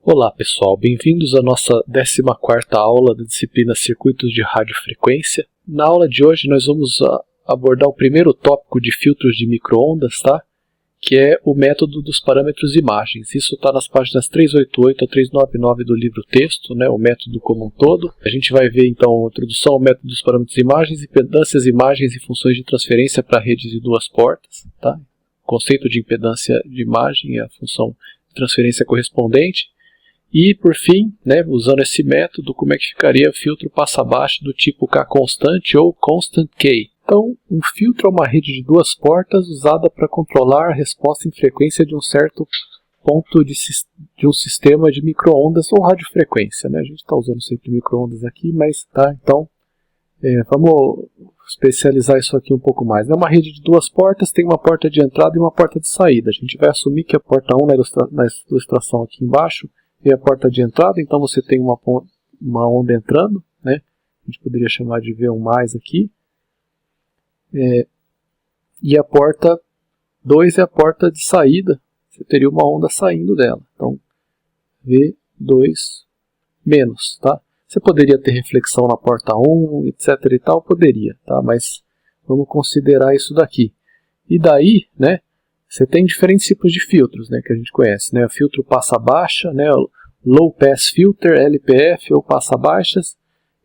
Olá pessoal, bem-vindos à nossa 14ª aula da disciplina Circuitos de Radiofrequência. Na aula de hoje nós vamos abordar o primeiro tópico de filtros de microondas, tá? Que é o método dos parâmetros de imagens. Isso está nas páginas 388 a 399 do livro texto, né? O método como um todo. A gente vai ver então a introdução ao método dos parâmetros de imagens, impedâncias, imagens e funções de transferência para redes de duas portas, tá? O conceito de impedância de imagem e a função de transferência correspondente. E, por fim, né, usando esse método, como é que ficaria o filtro passa-baixo do tipo K constante ou constant K. Então, um filtro é uma rede de duas portas usada para controlar a resposta em frequência de um certo ponto de um sistema de microondas ou radiofrequência, né? A gente está usando sempre microondas aqui, mas tá, então vamos especializar isso aqui um pouco mais. É uma rede de duas portas, tem uma porta de entrada e uma porta de saída. A gente vai assumir que a porta 1 na ilustração aqui embaixo é a porta de entrada, então você tem uma onda entrando, né? A gente poderia chamar de V1+ aqui. E a porta 2 é a porta de saída, você teria uma onda saindo dela. Então, V2-, tá? Você poderia ter reflexão na porta 1, etc e tal, poderia, tá? Mas vamos considerar isso daqui. E daí, né? Você tem diferentes tipos de filtros, né, que a gente conhece, né? O filtro passa-baixa, né, o Low Pass Filter, LPF ou passa-baixas,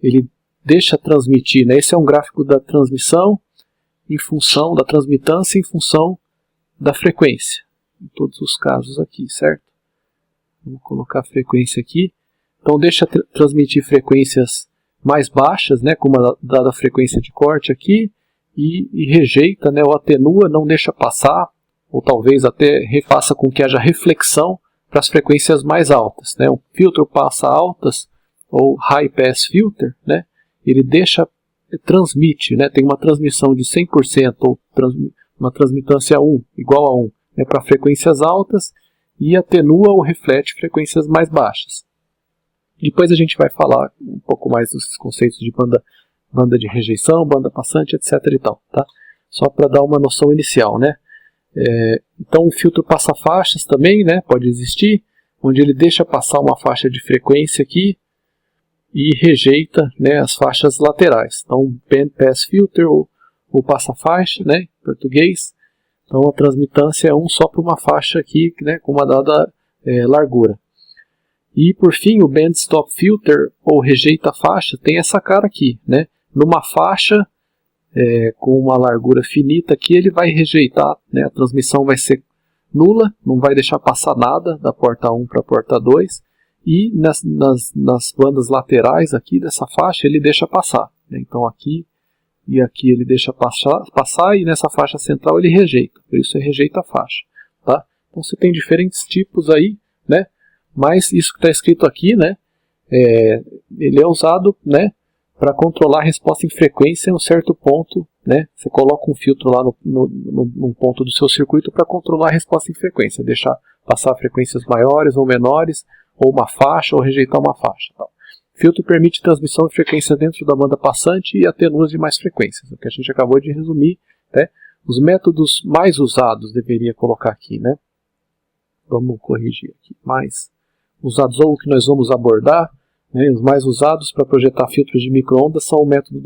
ele deixa transmitir, né? Esse é um gráfico da transmissão em função da transmitância em função da frequência, em todos os casos aqui, certo? Vamos colocar a frequência aqui. Então deixa transmitir frequências mais baixas, né, como a dada frequência de corte aqui, e rejeita, né, ou atenua, não deixa passar, ou talvez até faça com que haja reflexão para as frequências mais altas, né? Um filtro passa altas, ou High Pass Filter, né? Ele transmite, né? Tem uma transmissão de 100%, ou uma transmitância 1, igual a 1, né? Para frequências altas, e atenua ou reflete frequências mais baixas. Depois a gente vai falar um pouco mais dos conceitos de banda de rejeição, banda passante, etc e tal, tá? Só para dar uma noção inicial, né? Então o filtro passa-faixas também, né, pode existir, onde ele deixa passar uma faixa de frequência aqui e rejeita, né, as faixas laterais. Então Band Pass Filter ou passa-faixa, né, em português. Então a transmitância é só para uma faixa aqui, né, com uma dada largura. E por fim o Band Stop Filter ou rejeita faixa tem essa cara aqui, né, numa faixa com uma largura finita aqui, ele vai rejeitar, né, a transmissão vai ser nula, não vai deixar passar nada da porta 1 para a porta 2, e nas bandas laterais aqui dessa faixa ele deixa passar, né? Então aqui e aqui ele deixa passar, e nessa faixa central ele rejeita, por isso ele rejeita a faixa, tá? Então você tem diferentes tipos aí, né? Mas isso que está escrito aqui, né, ele é usado, né, para controlar a resposta em frequência em um certo ponto, né? Você coloca um filtro lá num ponto do seu circuito para controlar a resposta em frequência, deixar passar frequências maiores ou menores, ou uma faixa, ou rejeitar uma faixa. Tal. O filtro permite transmissão de frequência dentro da banda passante e atenua de mais frequências, o que a gente acabou de resumir, né? Os métodos mais usados, deveria colocar aqui, né? Vamos corrigir aqui. Mais usados, ou o que nós vamos abordar, né, os mais usados para projetar filtros de microondas são o método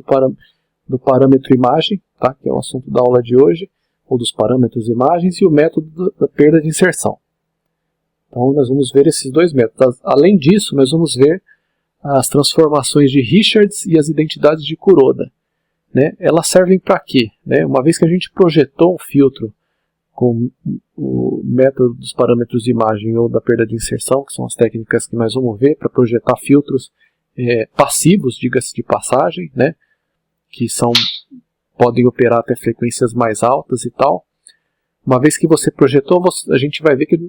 do parâmetro imagem, tá, que é o assunto da aula de hoje, ou dos parâmetros imagens, e o método da perda de inserção. Então nós vamos ver esses dois métodos. Além disso, nós vamos ver as transformações de Richards e as identidades de Kuroda, né? Elas servem para quê? Né? Uma vez que a gente projetou um filtro com o método dos parâmetros de imagem ou da perda de inserção, que são as técnicas que nós vamos ver para projetar filtros passivos, diga-se de passagem, né, que podem operar até frequências mais altas e tal. Uma vez que você projetou, a gente vai ver que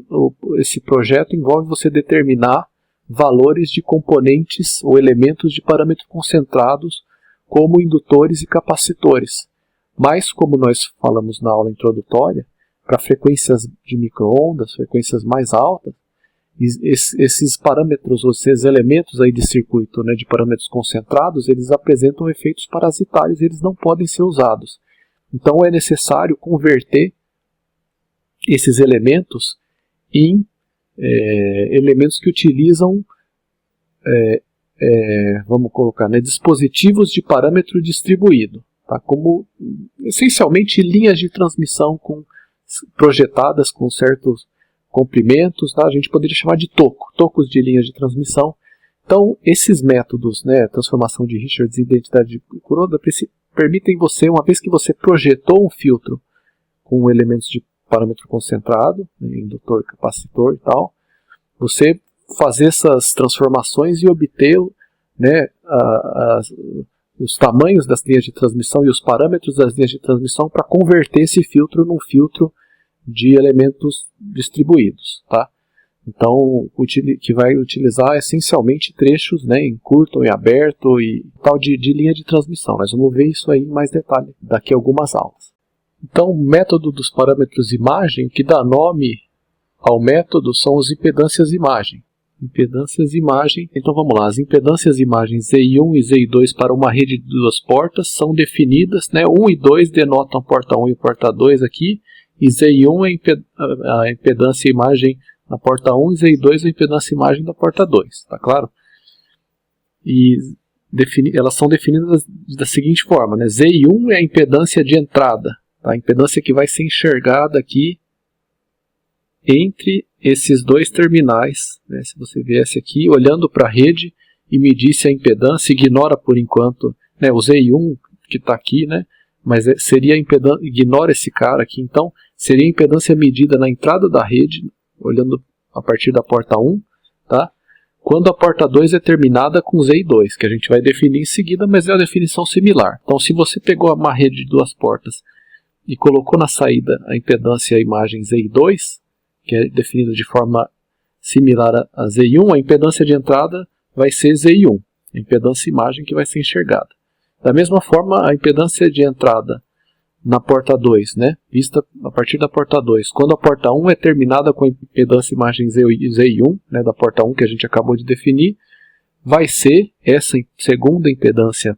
esse projeto envolve você determinar valores de componentes ou elementos de parâmetros concentrados, como indutores e capacitores. Mas, como nós falamos na aula introdutória, para frequências de microondas, frequências mais altas, esses parâmetros, ou esses elementos aí de circuito, né, de parâmetros concentrados, eles apresentam efeitos parasitários e eles não podem ser usados. Então é necessário converter esses elementos em elementos que utilizam, vamos colocar, né, dispositivos de parâmetro distribuído, tá? Como essencialmente linhas de transmissão projetadas com certos comprimentos, tá? A gente poderia chamar de tocos de linhas de transmissão. Então, esses métodos, né, transformação de Richards e identidade de Kuroda, permitem você, uma vez que você projetou um filtro com elementos de parâmetro concentrado, né, indutor, capacitor e tal, você fazer essas transformações e obter, né, os tamanhos das linhas de transmissão e os parâmetros das linhas de transmissão para converter esse filtro num filtro de elementos distribuídos, tá? Então, que vai utilizar essencialmente trechos, né, em curto, em aberto e tal de linha de transmissão. Nós vamos ver isso aí em mais detalhe daqui a algumas aulas. Então, o método dos parâmetros imagem, o que dá nome ao método são as impedâncias imagem. Impedâncias imagem, então vamos lá, as impedâncias imagem ZI1 e ZI2 para uma rede de duas portas são definidas, né, 1 e 2 denotam porta 1 e porta 2 aqui, e ZI1 é a impedância imagem na porta 1 e ZI2 é a impedância imagem da porta 2, tá claro? E elas são definidas da seguinte forma, né, ZI1 é a impedância de entrada, tá? A impedância que vai ser enxergada aqui entre esses dois terminais, né? Se você viesse aqui olhando para a rede e medisse a impedância, ignora por enquanto, né, o ZI1 que está aqui, né, mas seria a impedância, ignora esse cara aqui, então seria a impedância medida na entrada da rede, olhando a partir da porta 1, tá? Quando a porta 2 é terminada com ZI2, que a gente vai definir em seguida, mas é uma definição similar. Então, se você pegou uma rede de duas portas e colocou na saída a impedância imagem ZI2, que é definida de forma similar a ZI1, a impedância de entrada vai ser ZI1, a impedância imagem que vai ser enxergada. Da mesma forma, a impedância de entrada na porta 2, né, vista a partir da porta 2, quando a porta 1 é terminada com a impedância imagem ZI1, né, da porta 1 que a gente acabou de definir, vai ser essa segunda impedância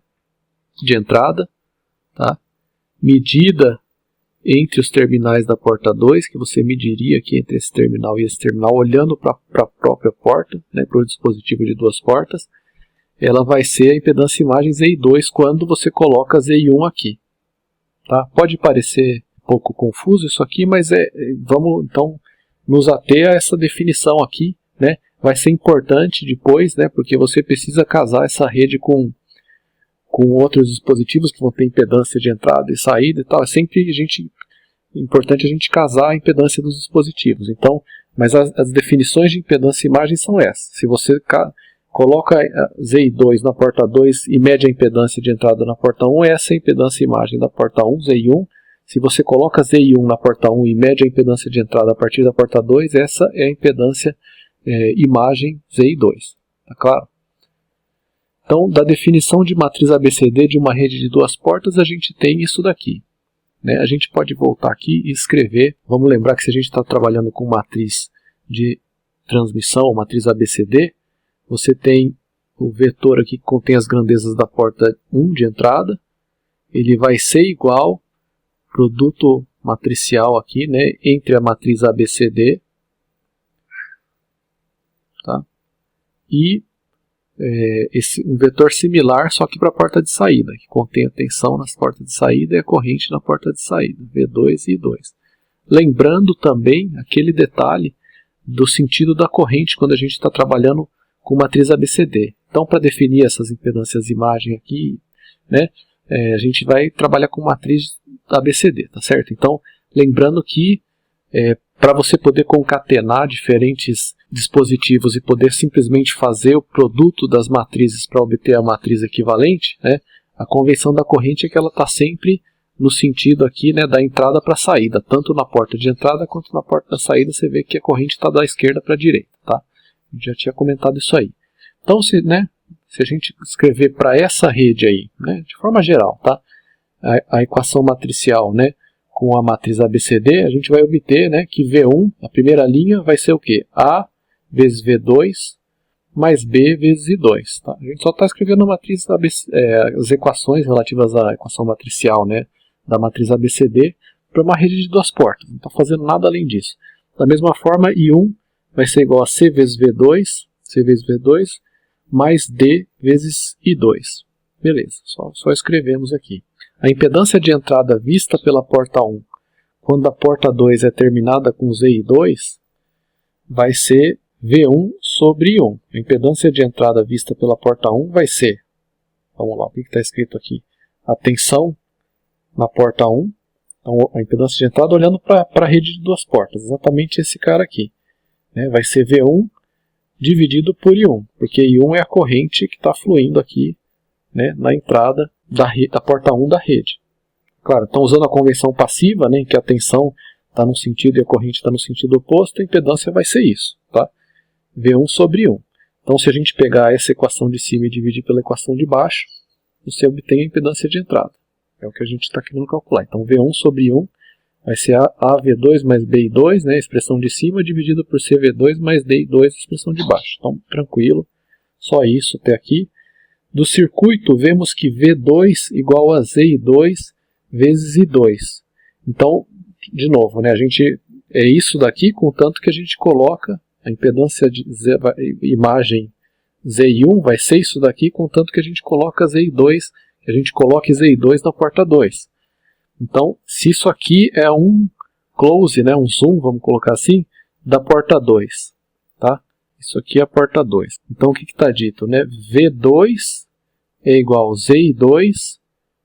de entrada, tá, medida entre os terminais da porta 2, que você mediria aqui entre esse terminal e esse terminal, olhando para a própria porta, né, para o dispositivo de duas portas, ela vai ser a impedância imagem ZI2 quando você coloca ZI1 aqui. Tá? Pode parecer um pouco confuso isso aqui, mas vamos então nos ater a essa definição aqui, né? Vai ser importante depois, né, porque você precisa casar essa rede com outros dispositivos que vão ter impedância de entrada e saída e tal. É sempre importante a gente casar a impedância dos dispositivos. Então, mas as definições de impedância e imagem são essas. Se você coloca ZI2 na porta 2 e mede a impedância de entrada na porta 1, essa é a impedância e imagem da porta 1, ZI1. Se você coloca ZI1 na porta 1 e mede a impedância de entrada a partir da porta 2, essa é a impedância imagem ZI2. Tá claro? Então, da definição de matriz ABCD de uma rede de duas portas, a gente tem isso daqui, né? A gente pode voltar aqui e escrever. Vamos lembrar que se a gente está trabalhando com matriz de transmissão, matriz ABCD, você tem o vetor aqui que contém as grandezas da porta 1 de entrada. Ele vai ser igual produto matricial aqui, né, entre a matriz ABCD, tá? E um vetor similar, só que para a porta de saída, que contém a tensão nas portas de saída e a corrente na porta de saída, V2 e I2. Lembrando também aquele detalhe do sentido da corrente quando a gente está trabalhando com matriz ABCD. Então, para definir essas impedâncias de imagem aqui, né, a gente vai trabalhar com matriz ABCD, tá certo? Então, lembrando que para você poder concatenar diferentes dispositivos e poder simplesmente fazer o produto das matrizes para obter a matriz equivalente, né, a convenção da corrente é que ela está sempre no sentido aqui, né, da entrada para a saída, tanto na porta de entrada quanto na porta da saída. Você vê que a corrente está da esquerda para a direita, tá? Eu já tinha comentado isso aí. Então, se a gente escrever para essa rede aí, né, de forma geral, tá, a equação matricial, né, com a matriz ABCD, a gente vai obter, né, que V1, a primeira linha, vai ser o quê? A vezes V2 mais B vezes I2. Tá? A gente só está escrevendo a matriz as equações relativas à equação matricial, né, da matriz ABCD para uma rede de duas portas. Não está fazendo nada além disso. Da mesma forma, I1 vai ser igual a C vezes V2, mais D vezes I2. Beleza, só escrevemos aqui. A impedância de entrada vista pela porta 1, quando a porta 2 é terminada com ZI2, vai ser V1 sobre I1. A impedância de entrada vista pela porta 1 vai ser, vamos lá, o que está escrito aqui? A tensão na porta 1, então a impedância de entrada olhando para a rede de duas portas, exatamente esse cara aqui. Né? Vai ser V1 dividido por I1, porque I1 é a corrente que está fluindo aqui, né, na entrada da porta 1 da rede. Claro, estão usando a convenção passiva, né, em que a tensão está num sentido e a corrente está no sentido oposto, a impedância vai ser isso, tá? V1 sobre I1. Então, se a gente pegar essa equação de cima e dividir pela equação de baixo, você obtém a impedância de entrada. É o que a gente está querendo calcular. Então, V1 sobre I1 vai ser AV2 mais BI2, né, a expressão de cima, dividido por CV2 mais DI2, a expressão de baixo. Então, tranquilo, só isso até aqui. Do circuito, vemos que V2 igual a ZI2 vezes I2. Então, de novo, né, é isso daqui, contanto que a gente coloca a impedância de imagem ZI1, vai ser isso daqui, contanto que a gente coloca ZI2, que a gente coloque ZI2 na porta 2. Então, se isso aqui é um close, né, um zoom, vamos colocar assim, da porta 2, tá? Isso aqui é a porta 2. Então, o que está dito? Né? V2 é igual a ZI2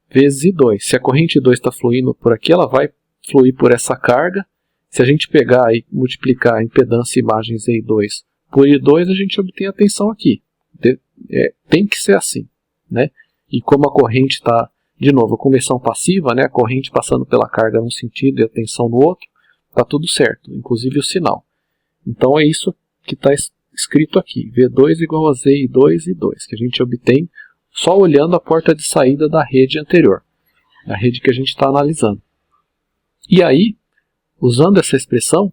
vezes I2. Se a corrente 2 está fluindo por aqui, ela vai fluir por essa carga. Se a gente pegar e multiplicar a impedância imagem ZI2 por I2, a gente obtém a tensão aqui. Tem que ser assim. Né? E como a corrente está, de novo, a conversão passiva, né? A corrente passando pela carga num sentido e a tensão no outro, está tudo certo, inclusive o sinal. Então é isso que está escrito aqui, V2 igual a ZI2 e 2, que a gente obtém só olhando a porta de saída da rede anterior, a rede que a gente está analisando. E aí, usando essa expressão,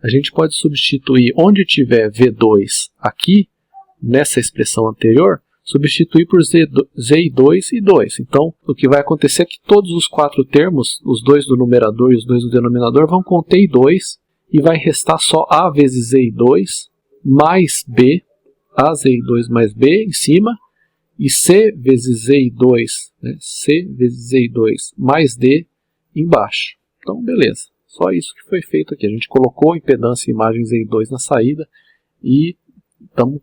a gente pode substituir onde tiver V2 aqui, nessa expressão anterior, substituir por ZI2 e 2. Então, o que vai acontecer é que todos os quatro termos, os dois do numerador e os dois do denominador, vão conter I2 e vai restar só A vezes ZI2 mais B, A ZI2 mais B em cima, e C vezes ZI2, né, C vezes ZI2 mais D embaixo. Então, beleza. Só isso que foi feito aqui. A gente colocou a impedância e imagem ZI2 na saída e estamos,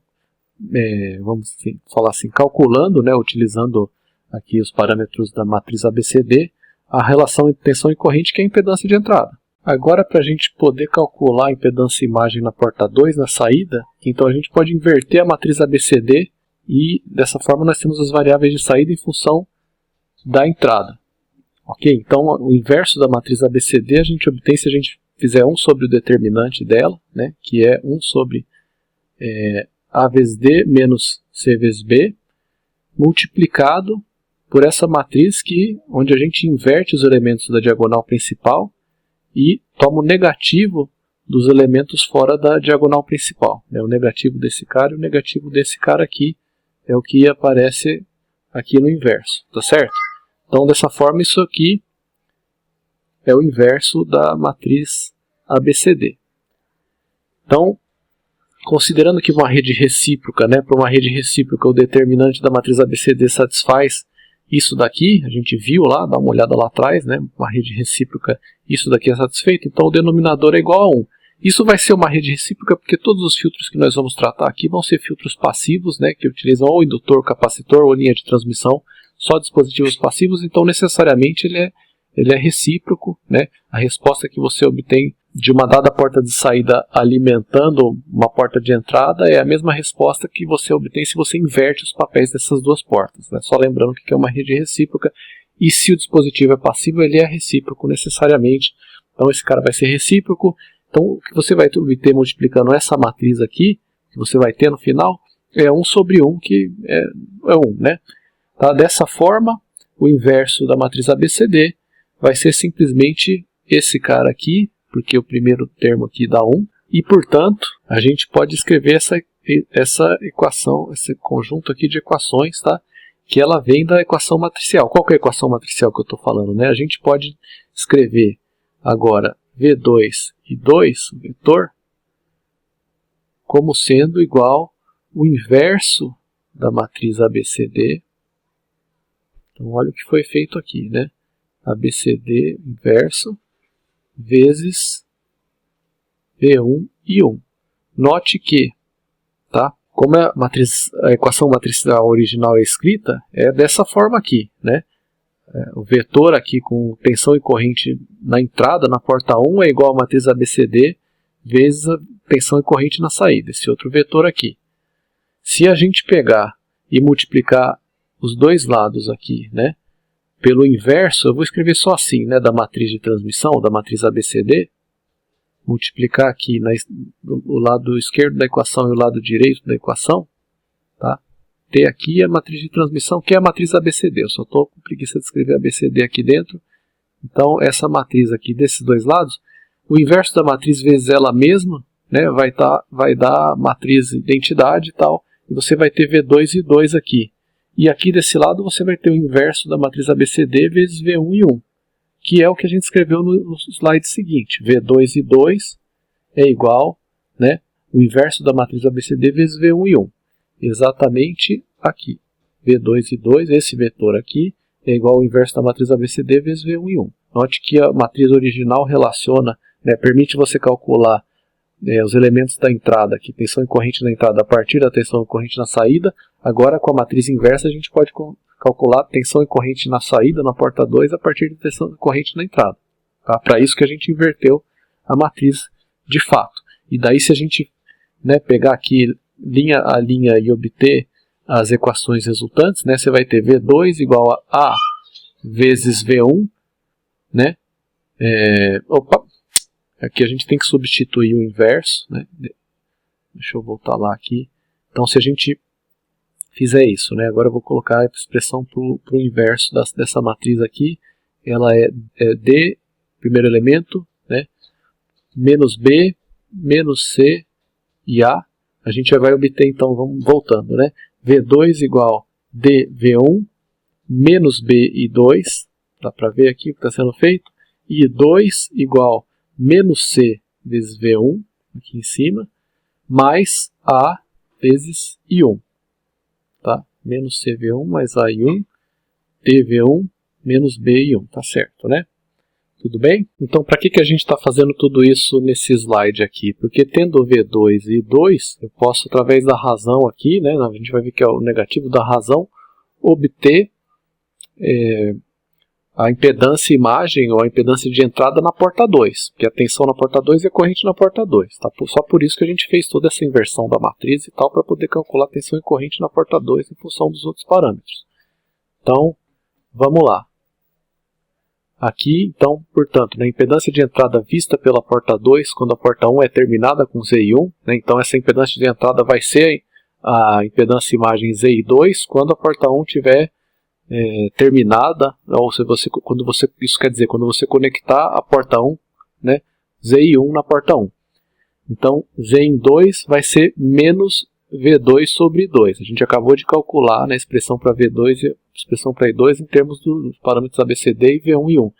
vamos falar assim, calculando, né, utilizando aqui os parâmetros da matriz ABCD, a relação entre tensão e corrente, que é a impedância de entrada. Agora, para a gente poder calcular a impedância e imagem na porta 2, na saída, então a gente pode inverter a matriz ABCD e dessa forma nós temos as variáveis de saída em função da entrada. Ok? Então, o inverso da matriz ABCD a gente obtém se a gente fizer 1 sobre o determinante dela, né, que é 1 sobre A vezes D menos C vezes B, multiplicado por essa matriz onde a gente inverte os elementos da diagonal principal e toma o negativo dos elementos fora da diagonal principal. Né? O negativo desse cara e o negativo desse cara aqui é o que aparece aqui no inverso, tá certo? Então, dessa forma, isso aqui é o inverso da matriz ABCD. Então, considerando que uma rede recíproca, né, para uma rede recíproca, o determinante da matriz ABCD satisfaz isso daqui, a gente viu lá, dá uma olhada lá atrás, né, uma rede recíproca, isso daqui é satisfeito, então o denominador é igual a 1. Isso vai ser uma rede recíproca porque todos os filtros que nós vamos tratar aqui vão ser filtros passivos, né, que utilizam ou indutor, capacitor ou linha de transmissão, só dispositivos passivos, então necessariamente ele é recíproco, né? A resposta que você obtém de uma dada porta de saída alimentando uma porta de entrada é a mesma resposta que você obtém se você inverte os papéis dessas duas portas, né? Só lembrando que é uma rede recíproca, e se o dispositivo é passivo, ele é recíproco necessariamente. Então esse cara vai ser recíproco. Então o que você vai obter multiplicando essa matriz aqui, que você vai ter no final, é 1 sobre 1, que é 1, né? Tá? Dessa forma, o inverso da matriz ABCD vai ser simplesmente esse cara aqui, porque o primeiro termo aqui dá 1, e portanto, a gente pode escrever essa equação, esse conjunto aqui de equações, tá? Que ela vem da equação matricial. Qual que é a equação matricial que eu estou falando? Né? A gente pode escrever agora V2 e 2, o vetor, como sendo igual o inverso da matriz ABCD. Então, olha o que foi feito aqui, né? ABCD inverso vezes V1 e 1. Note que, tá? Como a equação matricial original é escrita, é dessa forma aqui, né? O vetor aqui com tensão e corrente na entrada, na porta 1, é igual a matriz ABCD vezes a tensão e corrente na saída, esse outro vetor aqui. Se a gente pegar e multiplicar os dois lados aqui, né, pelo inverso, eu vou escrever só assim, né, da matriz de transmissão, da matriz ABCD, multiplicar aqui o lado esquerdo da equação e o lado direito da equação, tá? Ter aqui a matriz de transmissão, que é a matriz ABCD. Eu só estou com preguiça de escrever ABCD aqui dentro. Então, essa matriz aqui desses dois lados, o inverso da matriz vezes ela mesma, né, vai dar a matriz identidade e tal, e você vai ter V2 e 2 aqui. E aqui desse lado você vai ter o inverso da matriz ABCD vezes V1 e 1. Que é o que a gente escreveu no slide seguinte. V2 e 2 é igual, né, o inverso da matriz ABCD vezes V1 e 1. Exatamente aqui. V2 e 2, esse vetor aqui, é igual ao inverso da matriz ABCD vezes V1 e 1. Note que a matriz original relaciona, né, permite você calcular os elementos da entrada, aqui, tensão e corrente na entrada, a partir da tensão e corrente na saída. Agora, com a matriz inversa, a gente pode calcular tensão e corrente na saída, na porta 2, a partir da tensão e corrente na entrada. Tá? Para isso que a gente inverteu a matriz de fato. E daí, se a gente, né, pegar aqui linha a linha e obter as equações resultantes, né, você vai ter V2 igual a A vezes V1, né? Aqui a gente tem que substituir o inverso, né? Deixa eu voltar lá aqui. Então, se a gente fizer isso, né? Agora eu vou colocar a expressão para o inverso dessa matriz aqui. Ela é D, primeiro elemento, né? Menos B, menos C e A. A gente já vai obter, então, vamos voltando, né? V2 igual dV1 menos B e 2. Dá para ver aqui o que está sendo feito. E 2 igual menos C vezes V1, aqui em cima, mais A vezes I1. Tá? Menos CV1 mais AI1, dV1 menos BI1, tá certo, né? Tudo bem? Então, para que a gente está fazendo tudo isso nesse slide aqui? Porque tendo V2 e 2, eu posso, através da razão aqui, né, a gente vai ver que é o negativo da razão, obter a impedância imagem ou a impedância de entrada na porta 2, que é a tensão na porta 2 e a corrente na porta 2. Tá? Só por isso que a gente fez toda essa inversão da matriz e tal, para poder calcular a tensão e corrente na porta 2 em função dos outros parâmetros. Então, vamos lá. Aqui, então, portanto, a impedância de entrada vista pela porta 2, quando a porta 1 é terminada com ZI1, né, então essa impedância de entrada vai ser a impedância imagem ZI2 quando a porta 1 tiver terminada, ou se você, isso quer dizer, quando você conectar a porta 1, né, ZI1 na porta 1. Então, ZI2 vai ser menos V2 sobre 2. A gente acabou de calcular, né, a expressão para V2 e a expressão para I2 em termos dos parâmetros ABCD e V1 e 1.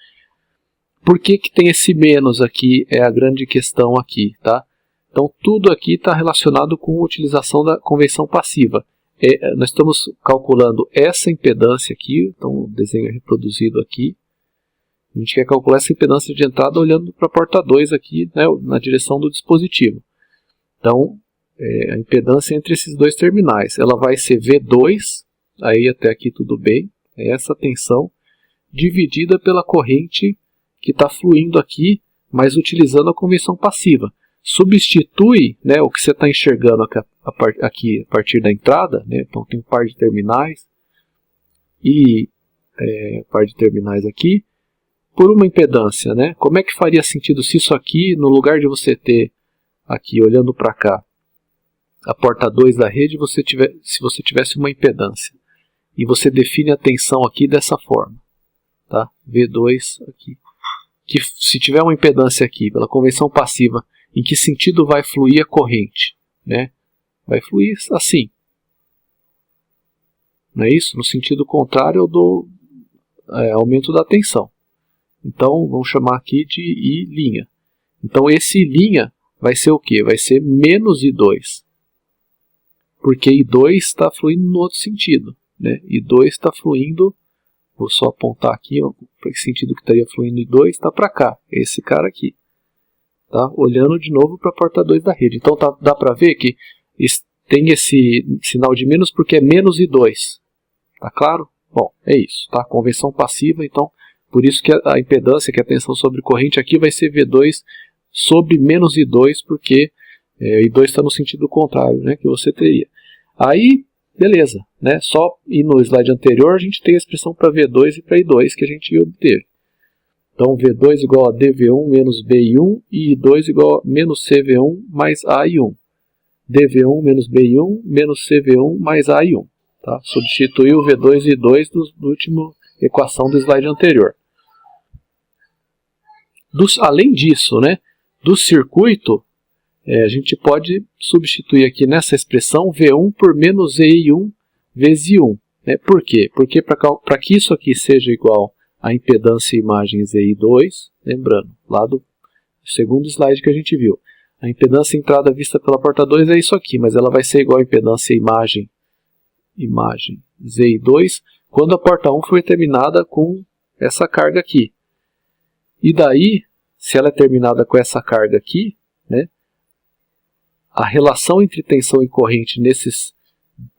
Por que tem esse menos aqui? É a grande questão aqui, tá? Então, tudo aqui está relacionado com a utilização da convenção passiva. Nós estamos calculando essa impedância aqui, então o desenho é reproduzido aqui. A gente quer calcular essa impedância de entrada olhando para a porta 2 aqui, né, na direção do dispositivo. Então, a impedância entre esses dois terminais, ela vai ser V2, aí até aqui tudo bem, é essa tensão, dividida pela corrente que está fluindo aqui, mas utilizando a convenção passiva. Substitui, né, o que você está enxergando aqui a partir da entrada, né, então tem um par de terminais e par de terminais aqui, por uma impedância. Né? Como é que faria sentido se isso aqui, no lugar de você ter aqui, olhando para cá, a porta 2 da rede, se você tivesse uma impedância, e você define a tensão aqui dessa forma, tá? V2 aqui, que se tiver uma impedância aqui, pela convenção passiva, em que sentido vai fluir a corrente? Né? Vai fluir assim. Não é isso? No sentido contrário do aumento da tensão. Então, vamos chamar aqui de I'. Então, esse I' vai ser o quê? Vai ser menos I2. porque I2 está fluindo no outro sentido, né? I2 está fluindo, vou só apontar aqui, para que sentido que estaria fluindo I2, está para cá, esse cara aqui. Tá? Olhando de novo para a porta 2 da rede. Então dá para ver que tem esse sinal de menos porque é menos I2. Tá claro? Bom, é isso. Tá? Convenção passiva, então por isso que a impedância, que é a tensão sobre corrente aqui vai ser V2 sobre menos I2, porque I2 está no sentido contrário, né, que você teria. Aí, beleza. Né? Só ir no slide anterior a gente tem a expressão para V2 e para I2 que a gente obteve. Então, V2 igual a dV1 menos BI1 e I2 igual a menos CV1 mais AI1. dV1 menos BI1 menos CV1 mais AI1. Tá? Substituir o V2 e I2 do último equação do slide anterior. Além disso, né, do circuito, a gente pode substituir aqui nessa expressão V1 por menos EI1 vezes I1. Né? Por quê? Porque para que isso aqui seja igual a impedância imagens EI2, lembrando, lá do segundo slide que a gente viu, a impedância entrada vista pela porta 2 é isso aqui, mas ela vai ser igual a impedância imagem ZI2 quando a porta 1 for terminada com essa carga aqui. E daí, se ela é terminada com essa carga aqui, né, a relação entre tensão e corrente nesse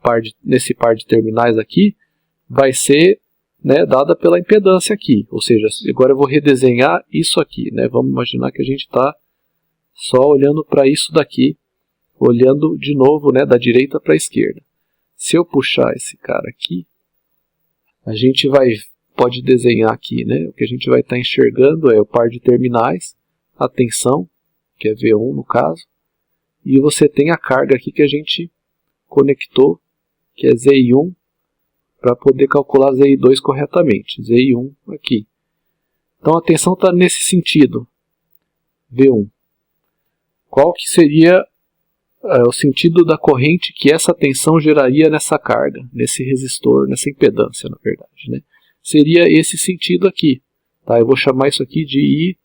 par de terminais aqui vai ser, né, dada pela impedância aqui. Ou seja, agora eu vou redesenhar isso aqui. Né? Vamos imaginar que a gente está só olhando para isso daqui, olhando de novo, né, da direita para a esquerda. Se eu puxar esse cara aqui, a gente pode desenhar aqui, né? O que a gente vai estar enxergando é o par de terminais, a tensão, que é V1 no caso, e você tem a carga aqui que a gente conectou, que é ZI1, para poder calcular ZI2 corretamente. ZI1 aqui. Então a tensão está nesse sentido, V1. Qual que seria o sentido da corrente que essa tensão geraria nessa carga, nesse resistor, nessa impedância, na verdade, né? Seria esse sentido aqui. Tá? Eu vou chamar isso aqui de I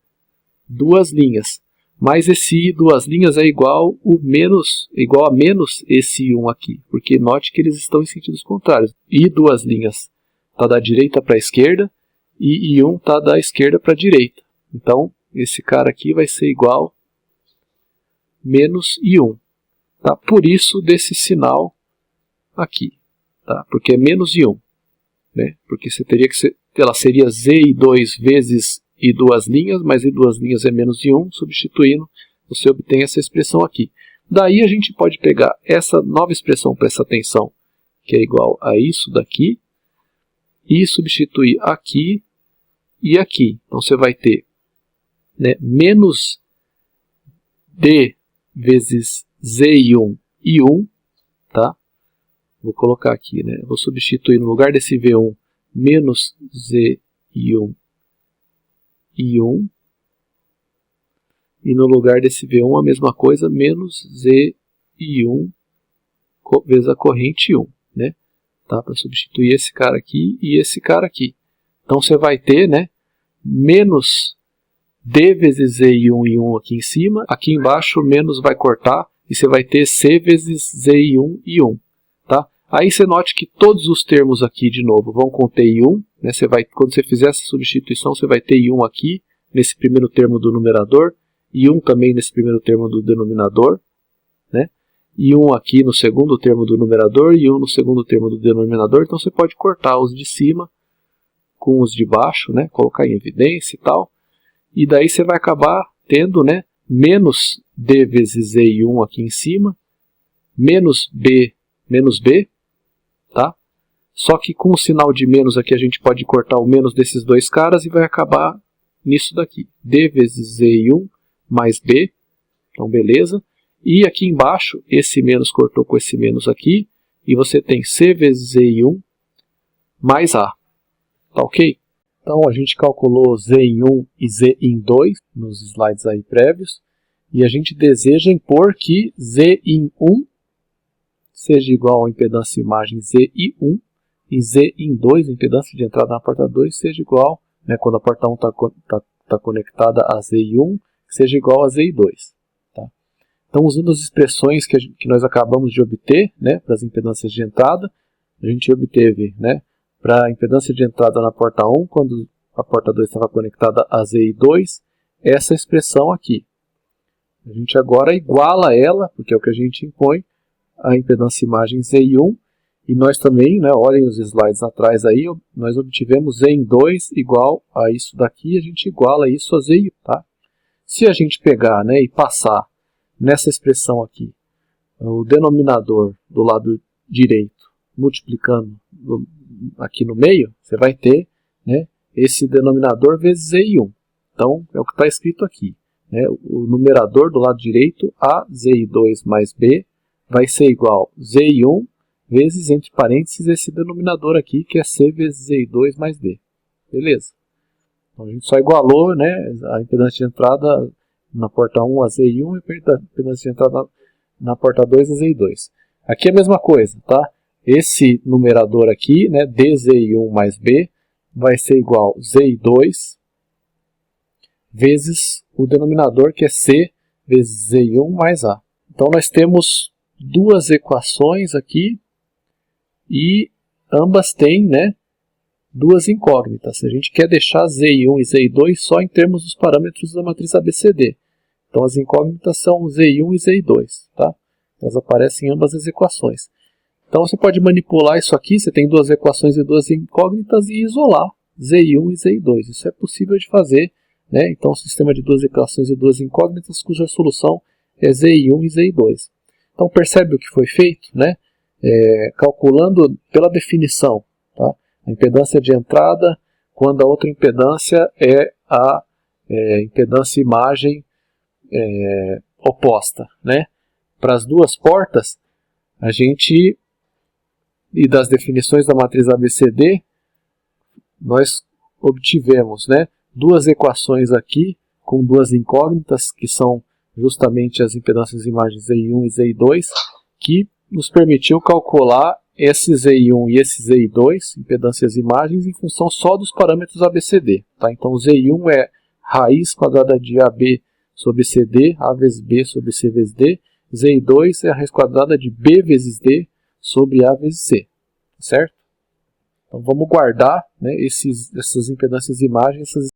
duas linhas. Mas esse I duas linhas é igual a menos esse I1 aqui. Porque note que eles estão em sentidos contrários. I duas linhas está da direita para a esquerda e I1 está da esquerda para a direita. Então, esse cara aqui vai ser igual a menos I1. Tá? Por isso desse sinal aqui. Tá? Porque é menos I1. Né? Porque você teria que ser, ela seria ZI2 vezes I duas linhas, mas I duas linhas é menos I1, substituindo, você obtém essa expressão aqui. Daí a gente pode pegar essa nova expressão para essa tensão, que é igual a isso daqui, e substituir aqui e aqui. Então você vai ter, né, menos D vezes ZI1 I1, tá? Vou colocar aqui, né? Vou substituir no lugar desse V1 menos ZI1 I1 e no lugar desse V1 a mesma coisa, menos ZI1 vezes a corrente 1, né? Tá? Para substituir esse cara aqui e esse cara aqui. Então você vai ter, né, menos D vezes ZI1 I1 aqui em cima, aqui embaixo menos vai cortar e você vai ter C vezes ZI1 I1. Tá? Aí você note que todos os termos aqui, de novo, vão conter I1. Né? Quando você fizer essa substituição, você vai ter I1 aqui, nesse primeiro termo do numerador, I1 também nesse primeiro termo do denominador, né? I1 aqui no segundo termo do numerador, e I1 no segundo termo do denominador. Então você pode cortar os de cima com os de baixo, né? Colocar em evidência e tal. E daí você vai acabar tendo, né, menos D vezes ZI1 aqui em cima, menos B, tá? Só que com o sinal de menos aqui a gente pode cortar o menos desses dois caras e vai acabar nisso daqui. D vezes ZI1 mais B, então beleza. E aqui embaixo, esse menos cortou com esse menos aqui, e você tem C vezes ZI1 mais A, tá ok? Então a gente calculou Z em 1 e Z em 2 nos slides aí prévios, e a gente deseja impor que Z em 1 seja igual a impedância imagem ZI1 e Z em 2, a impedância de entrada na porta 2, seja igual, né, quando a porta 1 está conectada a ZI1, seja igual a ZI2. Tá? Então, usando as expressões que nós acabamos de obter, né, para as impedâncias de entrada, a gente obteve, né, para a impedância de entrada na porta 1, quando a porta 2 estava conectada a ZI2, essa expressão aqui. A gente agora iguala ela, porque é o que a gente impõe, a impedância imagem ZI1, e nós também, né, olhem os slides atrás aí, nós obtivemos ZI2 igual a isso daqui, a gente iguala isso a ZI1, tá? Se a gente pegar, né, e passar nessa expressão aqui, o denominador do lado direito, multiplicando aqui no meio, você vai ter, né, esse denominador vezes ZI1. Então, é o que está escrito aqui. Né? O numerador do lado direito, A ZI2 mais B, vai ser igual a ZI1 vezes, entre parênteses, esse denominador aqui, que é C vezes ZI2 mais D. Beleza? Então, a gente só igualou, né, a impedância de entrada na porta 1 a ZI1 e a impedância de entrada na porta 2 a ZI2. Aqui é a mesma coisa, tá? Esse numerador aqui, né, DZI1 mais B, vai ser igual a ZI2 vezes o denominador, que é C vezes ZI1 mais A. Então, nós temos duas equações aqui e ambas têm, né, duas incógnitas. A gente quer deixar ZI1 e ZI2 só em termos dos parâmetros da matriz ABCD. Então, as incógnitas são ZI1 e ZI2. Tá? Elas aparecem em ambas as equações. Então, você pode manipular isso aqui, você tem duas equações e duas incógnitas, e isolar ZI1 e ZI2. Isso é possível de fazer. Né? Então, um sistema de duas equações e duas incógnitas, cuja solução é ZI1 e ZI2. Então, percebe o que foi feito? Né? Calculando pela definição, tá? A impedância de entrada, quando a outra impedância é a impedância imagem oposta. Né? Para as duas portas, a gente, e das definições da matriz ABCD, nós obtivemos, né, duas equações aqui, com duas incógnitas, que são justamente as impedâncias imagens ZI1 e ZI2, que nos permitiu calcular esse ZI1 e esse ZI2, impedâncias imagens, em função só dos parâmetros ABCD. Tá? Então, o ZI1 é raiz quadrada de AB sobre CD, A vezes B sobre C vezes D. ZI2 é a raiz quadrada de B vezes D sobre A vezes C. Certo? Então, vamos guardar, né, essas impedâncias imagens, essas